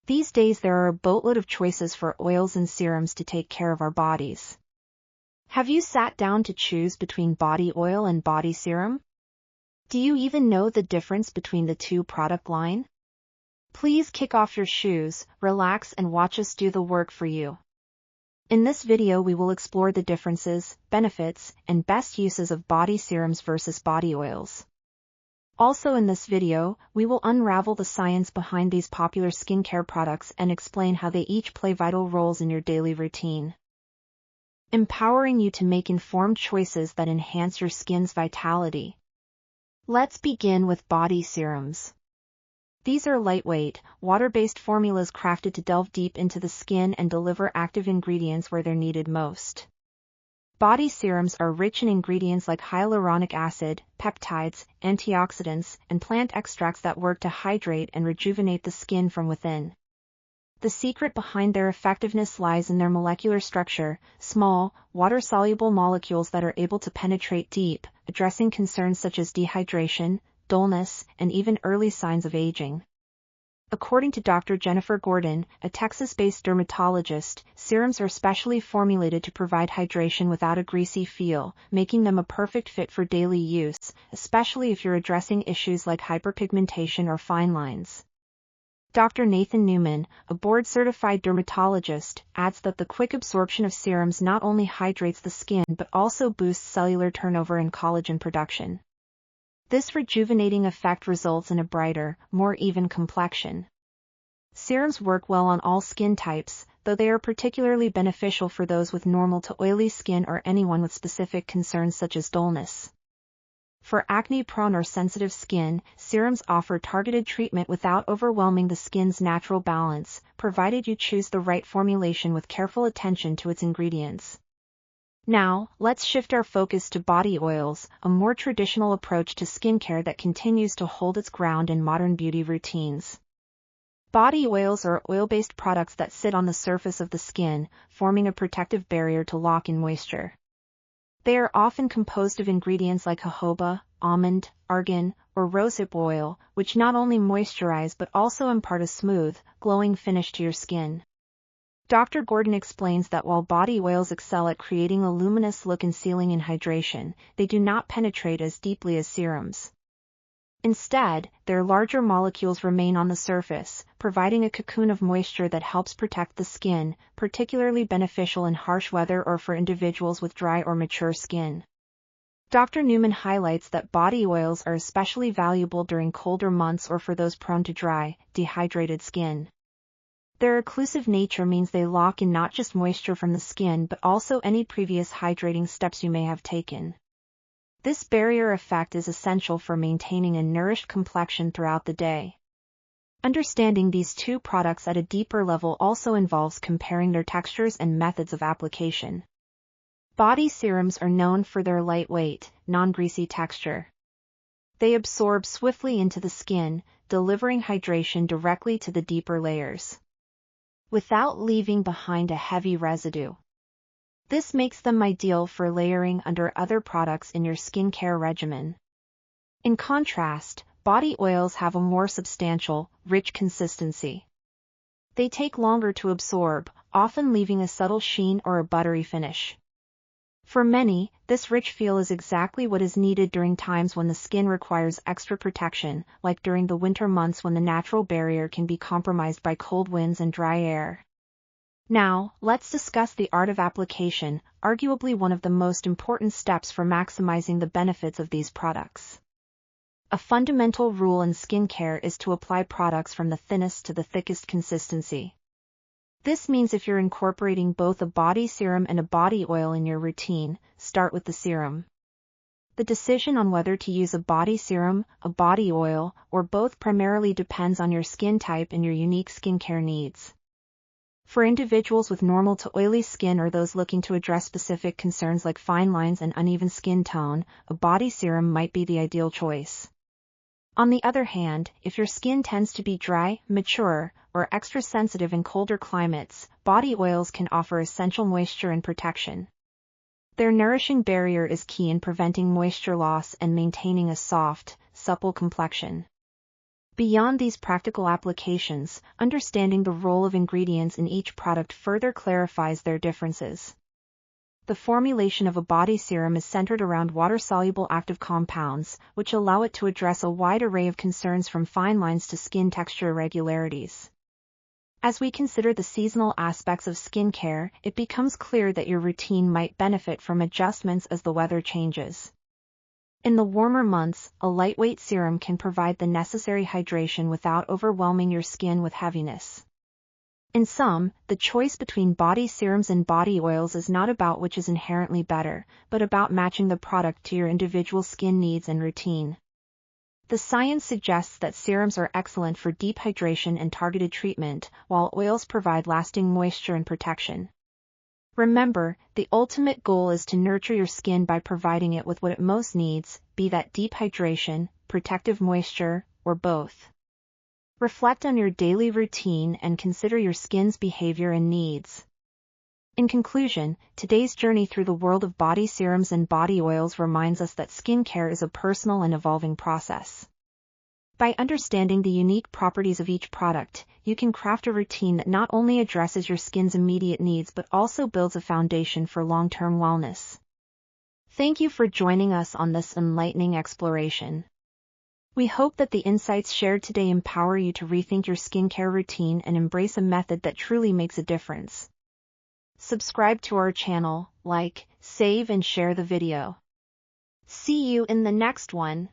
These days there are a boatload of choices for oils and serums to take care of our bodies. Have you sat down to choose between body oil and body serum? Do you even know the difference between the two product line? Please kick off your shoes, relax and watch us do the work for you. In this video we will explore the differences, benefits, and best uses of body serums versus body oils. Also in this video, we will unravel the science behind these popular skincare products and explain how they each play vital roles in your daily routine, empowering you to make informed choices that enhance your skin's vitality. Let's begin with body serums. These are lightweight, water-based formulas crafted to delve deep into the skin and deliver active ingredients where they're needed most. Body serums are rich in ingredients like hyaluronic acid, peptides, antioxidants, and plant extracts that work to hydrate and rejuvenate the skin from within. The secret behind their effectiveness lies in their molecular structure, small, water-soluble molecules that are able to penetrate deep, addressing concerns such as dehydration, dullness, and even early signs of aging. According to Dr. Jennifer Gordon, a Texas-based dermatologist, serums are specially formulated to provide hydration without a greasy feel, making them a perfect fit for daily use, especially if you're addressing issues like hyperpigmentation or fine lines. Dr. Nathan Newman, a board-certified dermatologist, adds that the quick absorption of serums not only hydrates the skin but also boosts cellular turnover and collagen production. This rejuvenating effect results in a brighter, more even complexion. Serums work well on all skin types, though they are particularly beneficial for those with normal to oily skin or anyone with specific concerns such as dullness. For acne-prone or sensitive skin, serums offer targeted treatment without overwhelming the skin's natural balance, provided you choose the right formulation with careful attention to its ingredients. Now, let's shift our focus to body oils, a more traditional approach to skincare that continues to hold its ground in modern beauty routines. Body oils are oil-based products that sit on the surface of the skin, forming a protective barrier to lock in moisture. They are often composed of ingredients like jojoba, almond, argan, or rosehip oil, which not only moisturize but also impart a smooth, glowing finish to your skin. Dr. Gordon explains that while body oils excel at creating a luminous look and sealing in hydration, they do not penetrate as deeply as serums. Instead, their larger molecules remain on the surface, providing a cocoon of moisture that helps protect the skin, particularly beneficial in harsh weather or for individuals with dry or mature skin. Dr. Newman highlights that body oils are especially valuable during colder months or for those prone to dry, dehydrated skin. Their occlusive nature means they lock in not just moisture from the skin but also any previous hydrating steps you may have taken. This barrier effect is essential for maintaining a nourished complexion throughout the day. Understanding these two products at a deeper level also involves comparing their textures and methods of application. Body serums are known for their lightweight, non-greasy texture. They absorb swiftly into the skin, delivering hydration directly to the deeper layers, without leaving behind a heavy residue. This makes them ideal for layering under other products in your skincare regimen. In contrast, body oils have a more substantial, rich consistency. They take longer to absorb, often leaving a subtle sheen or a buttery finish. For many, this rich feel is exactly what is needed during times when the skin requires extra protection, like during the winter months when the natural barrier can be compromised by cold winds and dry air. Now, let's discuss the art of application, arguably one of the most important steps for maximizing the benefits of these products. A fundamental rule in skincare is to apply products from the thinnest to the thickest consistency. This means if you're incorporating both a body serum and a body oil in your routine, start with the serum. The decision on whether to use a body serum, a body oil, or both primarily depends on your skin type and your unique skincare needs. For individuals with normal to oily skin or those looking to address specific concerns like fine lines and uneven skin tone, a body serum might be the ideal choice. On the other hand, if your skin tends to be dry, mature, or extra sensitive in colder climates, body oils can offer essential moisture and protection. Their nourishing barrier is key in preventing moisture loss and maintaining a soft, supple complexion. Beyond these practical applications, understanding the role of ingredients in each product further clarifies their differences. The formulation of a body serum is centered around water-soluble active compounds, which allow it to address a wide array of concerns from fine lines to skin texture irregularities. As we consider the seasonal aspects of skincare, it becomes clear that your routine might benefit from adjustments as the weather changes. In the warmer months, a lightweight serum can provide the necessary hydration without overwhelming your skin with heaviness. In sum, the choice between body serums and body oils is not about which is inherently better, but about matching the product to your individual skin needs and routine. The science suggests that serums are excellent for deep hydration and targeted treatment, while oils provide lasting moisture and protection. Remember, the ultimate goal is to nurture your skin by providing it with what it most needs, be that deep hydration, protective moisture, or both. Reflect on your daily routine and consider your skin's behavior and needs. In conclusion, today's journey through the world of body serums and body oils reminds us that skincare is a personal and evolving process. By understanding the unique properties of each product, you can craft a routine that not only addresses your skin's immediate needs but also builds a foundation for long-term wellness. Thank you for joining us on this enlightening exploration. We hope that the insights shared today empower you to rethink your skincare routine and embrace a method that truly makes a difference. Subscribe to our channel, like, save and share the video. See you in the next one.